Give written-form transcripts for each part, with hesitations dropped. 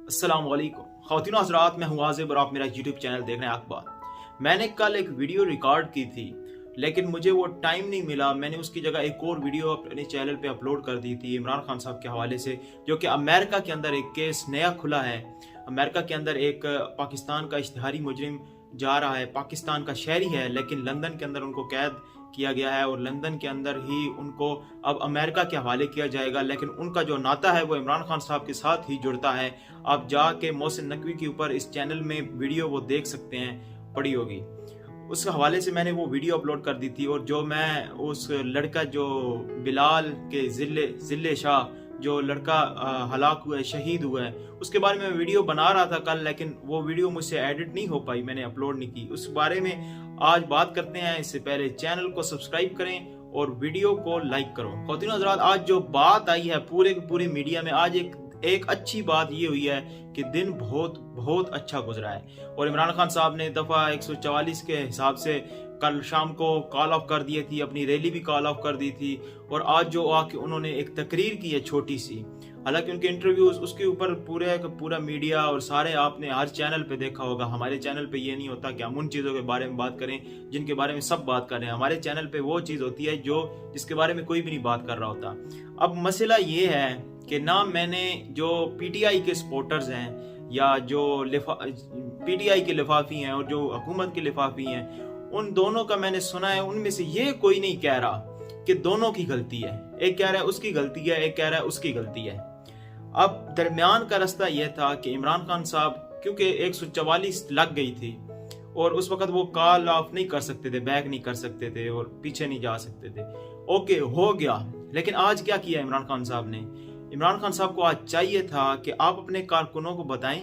अस्सलाम वालेकुम ख़वातीन हज़रात, मैं हूँ आज़िब और आप मेरा यूट्यूब चैनल देख रहे हैं अखबार। मैंने कल एक वीडियो रिकॉर्ड की थी लेकिन मुझे वो टाइम नहीं मिला। मैंने उसकी जगह एक और वीडियो अपने चैनल पे अपलोड कर दी थी इमरान खान साहब के हवाले से, जो कि अमेरिका के अंदर एक केस नया खुला है। अमेरिका के अंदर एक पाकिस्तान का इश्तिहारी मुजरिम जा रहा है, पाकिस्तान का शहरी है लेकिन लंदन के अंदर उनको कैद किया गया है और लंदन के अंदर ही उनको अब अमेरिका के हवाले किया जाएगा। लेकिन उनका जो नाता है वो इमरान खान साहब के साथ ही जुड़ता है। आप जाके मोहसिन नकवी के ऊपर इस चैनल में वीडियो वो देख सकते हैं, पड़ी होगी। उस हवाले से मैंने वो वीडियो अपलोड कर दी थी। और जो मैं उस लड़का जो बिलाल के जिले शाह जो लड़का हलाक हुआ है, शहीद हुआ है, उसके बारे में वीडियो बना रहा था कल, लेकिन वो वीडियो मुझसे एडिट नहीं हो पाई, मैंने अपलोड नहीं की। उस बारे में आज बात करते हैं। इससे पहले चैनल को सब्सक्राइब करें और वीडियो को लाइक करो। ख़वातीन हज़रात, आज जो बात आई है पूरे के पूरे मीडिया में, आज एक अच्छी बात ये हुई है कि दिन बहुत अच्छा गुजरा है। और इमरान खान साहब ने दफा 144 के हिसाब से कल शाम को कॉल ऑफ कर दिए थी, अपनी रैली भी कॉल ऑफ कर दी थी। और आज जो आके उन्होंने एक तकरीर की है छोटी सी, हालांकि उनके इंटरव्यूज उसके ऊपर पूरा मीडिया और सारे आपने हर चैनल पे देखा होगा। हमारे चैनल पे ये नहीं होता कि हम उन चीज़ों के बारे में बात करें जिनके बारे में सब बात कर रहे हैं। हमारे चैनल पे वो चीज़ होती है जिसके बारे में कोई भी नहीं बात कर रहा होता। अब मसला ये है कि ना मैंने जो पीटीआई के सपोर्टर्स हैं या जो पीटीआई के लिफाफी हैं और जो हुकूमत के लिफाफी हैं, उन दोनों का मैंने सुना है, उनमें से ये कोई नहीं कह रहा कि दोनों की गलती है। एक कह रहा है उसकी गलती है, एक कह रहा है उसकी गलती है। अब दरमियान का रास्ता यह था कि इमरान खान साहब, क्योंकि 144 लग गई थी और उस वक्त वो कॉल ऑफ नहीं कर सकते थे, बैक नहीं कर सकते थे और पीछे नहीं जा सकते थे। ओके, हो गया। लेकिन आज क्या किया इमरान खान साहब ने? इमरान खान साहब को आज चाहिए था कि आप अपने कारकुनों को बताएं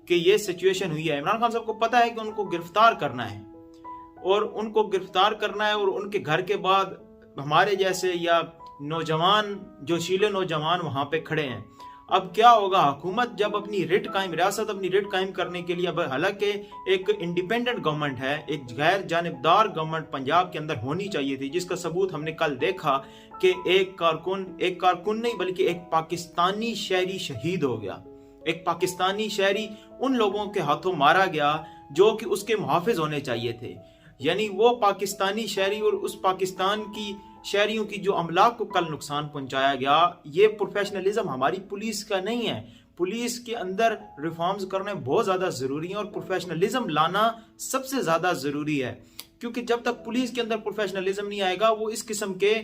कि ये सिचुएशन हुई है। इमरान खान साहब को पता है कि उनको गिरफ्तार करना है और उनको गिरफ्तार करना है और उनके घर के बाद हमारे जैसे या नौजवान, जो शीले नौजवान वहां पे खड़े हैं। अब क्या होगा? हुकूमत जब अपनी रियासत अपनी रिट कायम करने के लिए, अब हालांकि एक इंडिपेंडेंट गवर्नमेंट है, एक गैर जानिबदार गवर्नमेंट पंजाब के अंदर होनी चाहिए थी, जिसका सबूत हमने कल देखा कि एक कारकुन नहीं बल्कि एक पाकिस्तानी शहरी शहीद हो गया। एक पाकिस्तानी शहरी उन लोगों के हाथों मारा गया जो कि उसके मुहाफिज होने चाहिए थे। यानी वो पाकिस्तानी शहरी और उस पाकिस्तान की शहरियों की जो अमलाक को कल नुकसान पहुंचाया गया, ये प्रोफेशनलिज्म हमारी पुलिस का नहीं है। पुलिस के अंदर रिफॉर्म्स करने बहुत ज्यादा जरूरी है और प्रोफेशनलिज्म लाना सबसे ज्यादा जरूरी है, क्योंकि जब तक पुलिस के अंदर प्रोफेशनलिज्म नहीं आएगा वो इस किस्म के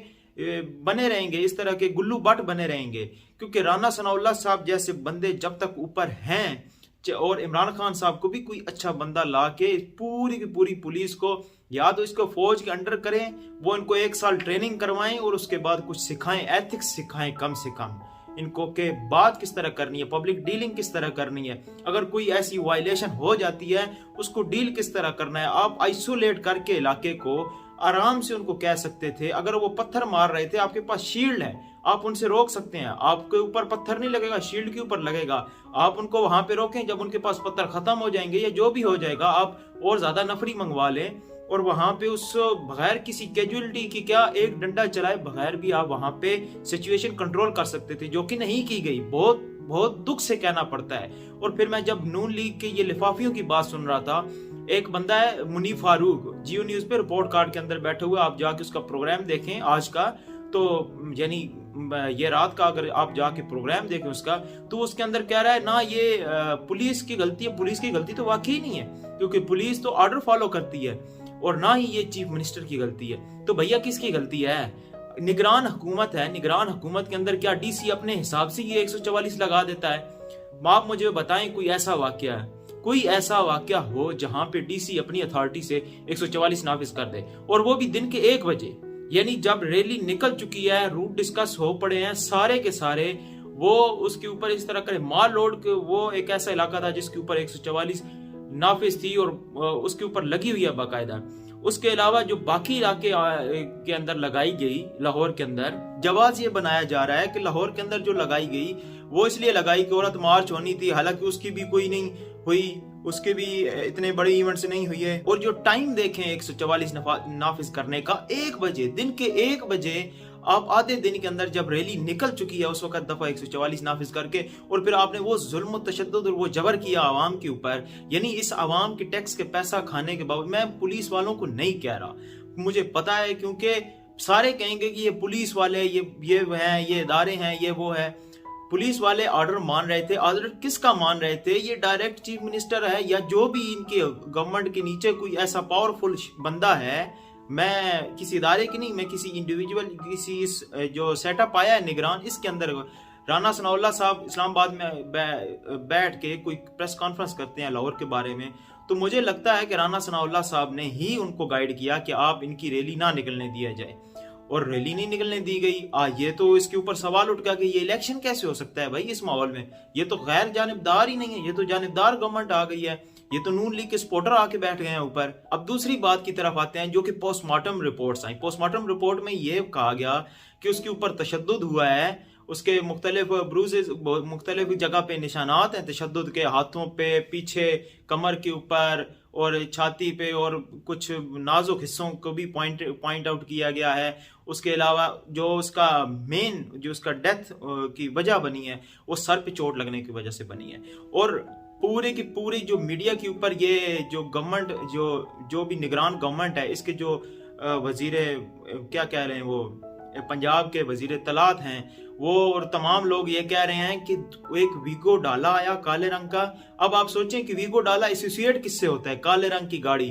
बने रहेंगे, इस तरह के गुल्लू बट बने रहेंगे। क्योंकि राना सनाउल्लाह साहब जैसे बंदे जब तक ऊपर हैं, और इमरान खान साहब को भी कोई अच्छा बंदा ला के पूरी की पूरी पुलिस को या तो इसको फौज के अंडर करें, वो इनको 1 साल ट्रेनिंग करवाएं और उसके बाद कुछ सिखाएं, एथिक्स सिखाएं कम से कम इनको, के बात किस तरह करनी है, पब्लिक डीलिंग किस तरह करनी है, अगर कोई ऐसी वायलेशन हो जाती है उसको डील किस तरह करना है। आप आइसोलेट करके इलाके को आराम से उनको कह सकते थे। अगर वो पत्थर मार रहे थे, आपके पास शील्ड है, आप उनसे रोक सकते हैं। आपके ऊपर पत्थर नहीं लगेगा, शील्ड के ऊपर लगेगा। आप उनको वहां पे रोकें, जब उनके पास पत्थर खत्म हो जाएंगे या जो भी हो जाएगा, आप और ज्यादा नफरी मंगवा लें और वहां पे उस बगैर किसी कैजुअलिटी की, क्या एक डंडा चलाए बगैर भी आप वहां पे सिचुएशन कंट्रोल कर सकते थे, जो कि नहीं की गई। बहुत दुख से कहना पड़ता है। और फिर मैं जब नून लीग के ये लिफाफियों की बात सुन रहा था, एक बंदा है मुनीफ फारूक, जियो न्यूज पे रिपोर्ट कार्ड के अंदर बैठे हुए, आप जाके उसका प्रोग्राम देखें आज का, तो यानी ये रात का अगर आप जाके प्रोग्राम देखें उसका, तो उसके अंदर कह रहा है ना ये पुलिस की गलती है। पुलिस की गलती तो वाकई नहीं है, क्योंकि पुलिस तो ऑर्डर फॉलो करती है, और ना ही ये चीफ मिनिस्टर की गलती है। तो भैया किसकी गलती है? निगरान हुकूमत है। निगरान हुकूमत के अंदर क्या डीसी अपने हिसाब से ये 144 लगा देता है? आप मुझे बताएं कोई ऐसा वाकया हो जहां पे डीसी अपनी अथॉरिटी से 144 नाफिज कर दे, और वो भी दिन के 1 बजे, यानी जब रैली निकल चुकी है, रूट डिस्कस हो पड़े हैं सारे के सारे, वो उसके ऊपर इस तरह करे माल लोड के। वो एक ऐसा इलाका था जिसके ऊपर 144 नाफिज थी और उसके ऊपर लगी हुई है बाकायदा। उसके अलावा जो बाकी इलाके के अंदर लगाई गई, लाहौर के अंदर जवाब ये बनाया जा रहा है कि लाहौर के अंदर जो लगाई गई वो इसलिए लगाई कि औरत मार्च होनी थी, हालांकि उसकी भी कोई नहीं हुई, उसके भी इतने बड़े इवेंट्स नहीं हुई है। और जो टाइम देखें 144 नाफिज करने का, 1 बजे, दिन के 1 बजे आप आधे दिन के अंदर जब रैली निकल चुकी है उस वक्त दफा 144 नाफिज करके, और फिर आपने वो जुल्म तशद्दुद और वो जबर किया आवाम के ऊपर, यानी इस आवाम के टैक्स के पैसा खाने के बावजूद। मैं पुलिस वालों को नहीं कह रहा, मुझे पता है, क्योंकि सारे कहेंगे कि ये पुलिस वाले ये हैं, ये इदारे हैं, ये वो है। पुलिस वाले ऑर्डर मान रहे थे। ऑर्डर किसका मान रहे थे? ये डायरेक्ट चीफ मिनिस्टर है या जो भी इनके गवर्नमेंट के नीचे कोई ऐसा पावरफुल बंदा है। मैं किसी इदारे की नहीं, मैं किसी इंडिविजुअल, किसी इस जो सेटअप आया है निगरान, इसके अंदर राना सनाउल्लाह साहब इस्लामाबाद में बैठ के कोई प्रेस कॉन्फ्रेंस करते हैं लाहौर के बारे में, तो मुझे लगता है कि राना सनाउल्लाह साहब ने ही उनको गाइड किया कि आप इनकी रैली ना निकलने दिया जाए, और रैली नहीं निकलने दी गई। ये तो इसके ऊपर सवाल उठ गया कि ये इलेक्शन कैसे हो सकता है भाई इस माहौल में? ये तो गैर जानिबदार ही नहीं है, ये तो जानिबदार गवर्नमेंट आ गई है, ये तो नून लीग के सपोर्टर आके बैठ गए हैं ऊपर। अब दूसरी बात की तरफ आते हैं जो कि पोस्टमार्टम रिपोर्ट्स आई। पोस्टमार्टम रिपोर्ट में ये कहा गया कि उसके ऊपर तशद्दुद हुआ है, उसके मुख्तलिफ ब्रूजेस, मुख्तलिफ जगह पे निशानात हैं तशद्दुद के, हाथों पे, पीछे, कमर के ऊपर और छाती पे, और कुछ नाजुक हिस्सों को भी पॉइंट आउट किया गया है। उसके अलावा जो उसका मेन, जो उसका डेथ की वजह बनी है वो सर पे चोट लगने की वजह से बनी है। और पूरे की पूरी जो मीडिया के ऊपर ये जो गवर्नमेंट, जो भी निगरान गवर्नमेंट है, इसके जो वजीर क्या कह रहे हैं, वो पंजाब के वजीर तलात हैं, वो और तमाम लोग ये कह रहे हैं कि एक वीगो डाला आया काले रंग का। अब आप सोचें कि वीगो डाला एसोसिएट किससे होता है? काले रंग की गाड़ी।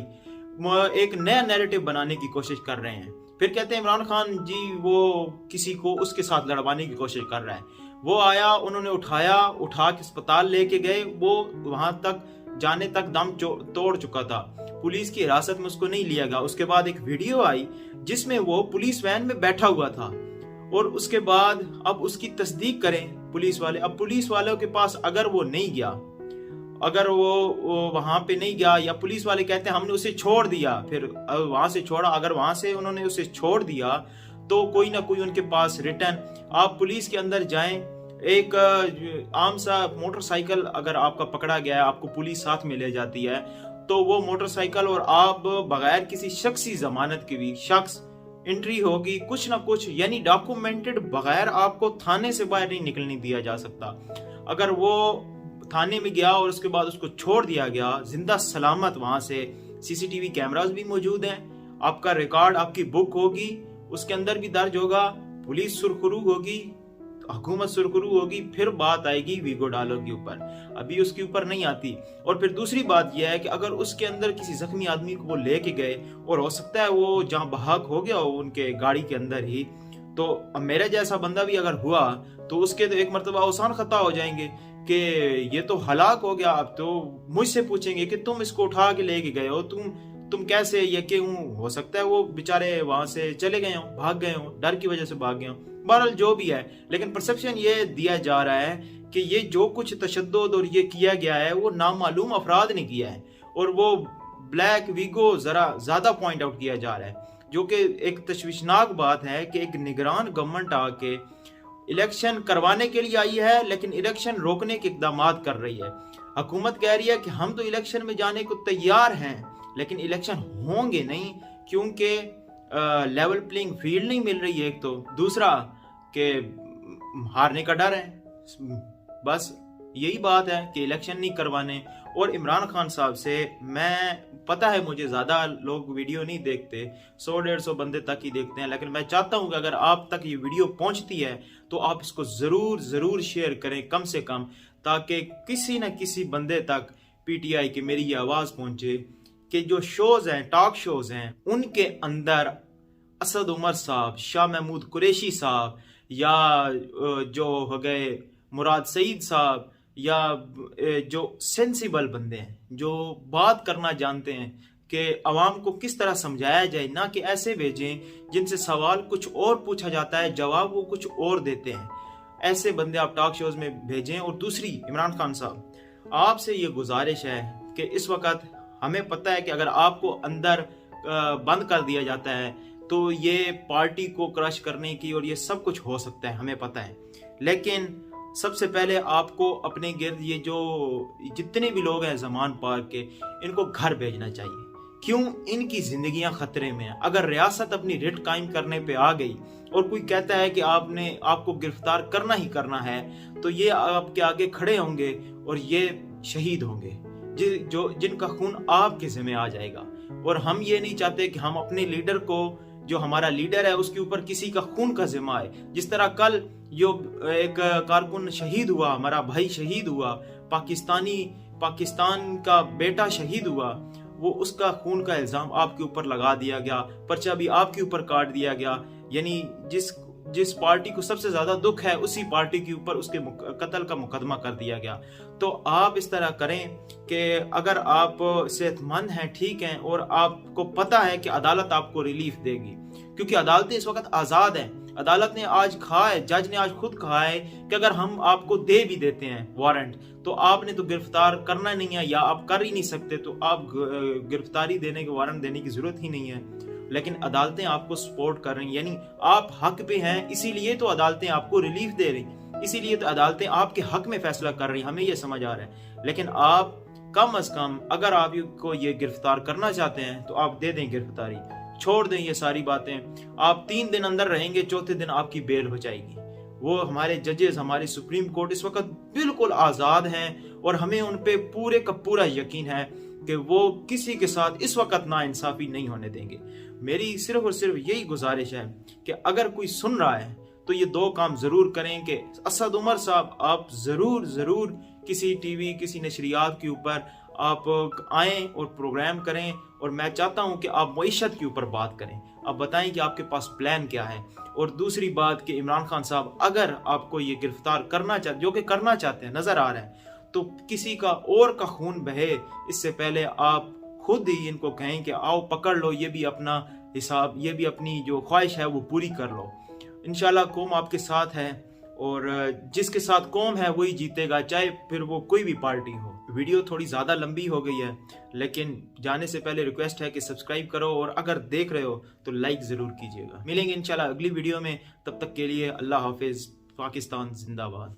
एक नया नैरेटिव बनाने की कोशिश कर रहे हैं। फिर कहते हैं इमरान खान जी वो किसी को उसके साथ लड़वाने की कोशिश कर रहा है। वो आया, उन्होंने उठा के अस्पताल लेके गए, वो वहां तक जाने तक दम तोड़ चुका था, पुलिस की हिरासत में उसको नहीं लिया गया। उसके बाद एक वीडियो आई जिसमें वो पुलिस वैन में बैठा हुआ था, और उसके बाद अब उसकी तस्दीक करें पुलिस वाले। अब पुलिस वालों के पास अगर वो नहीं गया, अगर वो वहां पे नहीं गया, या पुलिस वाले कहते हैं हमने उसे छोड़ दिया, फिर वहां से छोड़ा, अगर वहां से उन्होंने उसे छोड़ दिया तो कोई ना कोई उनके पास रिटर्न। आप पुलिस के अंदर जाएं, एक आम सा मोटरसाइकिल अगर आपका पकड़ा गया है, आपको पुलिस साथ में ले जाती है, तो वो मोटरसाइकिल और आप बगैर किसी शख्सी जमानत के भी शख्स एंट्री होगी, कुछ ना कुछ, यानी डॉक्यूमेंटेड, बगैर आपको थाने से बाहर नहीं निकलने दिया जा सकता। अगर वो थाने में गया और उसके बाद उसको छोड़ दिया गया जिंदा सलामत, वहां से सीसीटीवी कैमरास भी मौजूद हैं, आपका रिकॉर्ड, आपकी बुक होगी, उसके अंदर भी दर्ज होगा, पुलिस सुरखरू होगी, हुकूमत सुरखरू होगी, फिर बात आएगी वीगो डालो के ऊपर। अभी उसके ऊपर नहीं आती। और फिर दूसरी बात यह है कि अगर उसके अंदर किसी जख्मी आदमी को वो लेके गए, और हो सकता है वो जहां बहाक हो गया हो उनके गाड़ी के अंदर ही, तो अब मेरे जैसा बंदा भी अगर हुआ तो उसके तो एक मरतबा आसान खता हो जाएंगे कि ये तो हलाक हो गया। अब तो मुझसे पूछेंगे कि तुम इसको उठा के लेके गए हो, तुम कैसे, ये क्यों? हो सकता है वो बेचारे वहां से चले गए हो, भाग गए हो, डर की वजह से भाग गए हो। बहरहाल जो भी है, लेकिन परसेप्शन ये दिया जा रहा है कि ये जो कुछ तशद्दुद और ये किया गया है वो नामालूम अफराद ने किया है, और वो ब्लैक वीगो जरा ज्यादा पॉइंट आउट किया जा रहा है, जो कि एक तशवीशनाक बात है कि एक निगरान गवर्नमेंट आके इलेक्शन करवाने के लिए आई है, लेकिन इलेक्शन रोकने के इकदाम कर रही है। हुकूमत कह रही है कि हम तो इलेक्शन में जाने को तैयार हैं, लेकिन इलेक्शन होंगे नहीं, क्योंकि लेवल प्लेइंग फील्ड नहीं मिल रही है, एक तो, दूसरा कि हारने का डर है। बस यही बात है कि इलेक्शन नहीं करवाने। और इमरान खान साहब से, मैं पता है मुझे ज्यादा लोग वीडियो नहीं देखते, 100-150 बंदे तक ही देखते हैं, लेकिन मैं चाहता हूं कि अगर आप तक ये वीडियो पहुंचती है तो आप इसको जरूर शेयर करें कम से कम, ताकि किसी न किसी बंदे तक पीटीआई की मेरी ये आवाज पहुंचे कि जो शोज हैं, टॉक शोज हैं, उनके अंदर असद उमर साहब, शाह महमूद कुरैशी साहब, या जो हो गए मुराद सईद साहब, या जो सेंसिबल बंदे हैं, जो बात करना जानते हैं कि अवाम को किस तरह समझाया जाए, ना कि ऐसे भेजें जिनसे सवाल कुछ और पूछा जाता है, जवाब वो कुछ और देते हैं। ऐसे बंदे आप टॉक शोज में भेजें। और दूसरी, इमरान खान साहब, आपसे ये गुजारिश है कि इस वक्त हमें पता है कि अगर आपको अंदर बंद कर दिया जाता है तो ये पार्टी को क्रश करने की और ये सब कुछ हो सकता है, हमें पता है, लेकिन सबसे पहले आपको अपने गिर्द ये जो जितने भी लोग हैं जमान पार्क के, इनको घर भेजना चाहिए, क्यों इनकी जिंदगियां खतरे में हैं। अगर रियासत अपनी रिट कायम करने पे आ गई और कोई कहता है कि आपको गिरफ्तार करना ही करना है, तो ये आपके आगे खड़े होंगे और ये शहीद होंगे जिनका खून आपके जिम्मे आ जाएगा। और हम ये नहीं चाहते कि हम अपने लीडर को, जो हमारा लीडर है, उसके ऊपर किसी का खून का जिम्मा है। जिस तरह कल जो एक कारकुन शहीद हुआ, हमारा भाई शहीद हुआ, पाकिस्तान का बेटा शहीद हुआ, वो उसका खून का इल्जाम आपके ऊपर लगा दिया गया, पर्चा भी आपके ऊपर काट दिया गया। यानी जिस पार्टी को सबसे ज्यादा दुख है उसी पार्टी के ऊपर उसके कत्ल का मुकदमा कर दिया गया। तो आप इस तरह करें कि अगर आप सेहतमंद हैं, ठीक हैं, और आपको पता है कि अदालत आपको रिलीफ देगी, क्योंकि अदालतें इस वक्त आजाद हैं। अदालत ने आज कहा है, जज ने आज खुद कहा है कि अगर हम आपको दे भी देते हैं वारंट, तो आपने तो गिरफ्तार करना नहीं है या आप कर ही नहीं सकते, तो आप गिरफ्तारी देने के वारंट देने की जरूरत ही नहीं है। लेकिन अदालतें आपको सपोर्ट कर रही, यानी आप हक पे हैं, इसीलिए तो अदालतें आपको रिलीफ दे रही, इसीलिए तो अदालतें आपके हक में फैसला कर रही, हमें ये समझ आ रहा है। लेकिन आप कम अज कम अगर आपको ये गिरफ्तार करना चाहते हैं तो आप दे दें गिरफ्तारी, छोड़ दें ये सारी बातें। आप 3 दिन अंदर रहेंगे, चौथे दिन आपकी बेल हो जाएगी। वो हमारे जजेस, हमारे सुप्रीम कोर्ट इस वक्त बिल्कुल आजाद हैं और हमें उन पे पूरे का पूरा यकीन है कि वो किसी के साथ इस वक्त नाइंसाफी नहीं होने देंगे। मेरी सिर्फ और सिर्फ यही गुजारिश है कि अगर कोई सुन रहा है तो ये 2 काम जरूर करें कि असद उमर साहब, आप जरूर किसी टीवी, किसी नशरियात के ऊपर आप आएं और प्रोग्राम करें, और मैं चाहता हूं कि आप मईशत के ऊपर बात करें, आप बताएं कि आपके पास प्लान क्या है। और दूसरी बात कि इमरान खान साहब, अगर आपको ये गिरफ्तार करना चाहते, जो कि करना चाहते हैं, नजर आ रहा है, तो किसी का और का खून बहे इससे पहले आप खुद ही इनको कहें कि आओ पकड़ लो, ये भी अपना हिसाब, ये भी अपनी जो ख्वाहिश है वो पूरी कर लो। इंशाल्लाह कौम आपके साथ है, और जिसके साथ कौम है वही जीतेगा, चाहे फिर वो कोई भी पार्टी हो। वीडियो थोड़ी ज़्यादा लंबी हो गई है, लेकिन जाने से पहले रिक्वेस्ट है कि सब्सक्राइब करो, और अगर देख रहे हो तो लाइक ज़रूर कीजिएगा। मिलेंगे इंशाल्लाह अगली वीडियो में, तब तक के लिए अल्लाह हाफिज़। पाकिस्तान जिंदाबाद।